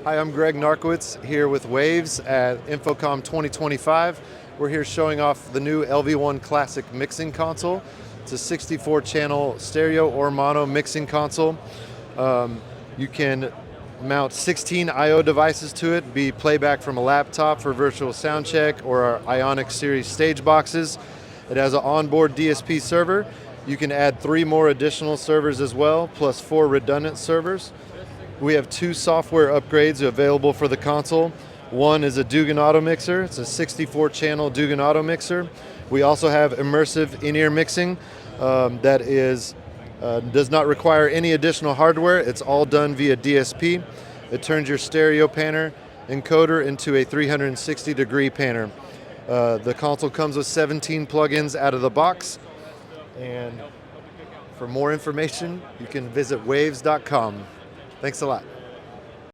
Hi, I'm Greg Narkowitz here with rAVe at InfoComm 2025. We're here showing off the new LV1 Classic mixing console. It's a 64-channel stereo or mono mixing console. You can mount 16 I/O devices to it, be playback from a laptop for virtual sound check or our Ionic series stage boxes. It has an onboard DSP server. You can add 3 more additional servers as well, plus 4 redundant servers. We have 2 software upgrades available for the console. One is a Dugan Auto Mixer. It's a 64-channel Dugan Auto Mixer. We also have immersive in-ear mixing that does not require any additional hardware. It's all done via DSP. It turns your stereo panner encoder into a 360-degree panner. The console comes with 17 plugins out of the box. And for more information, you can visit rAVe.com. Thanks a lot.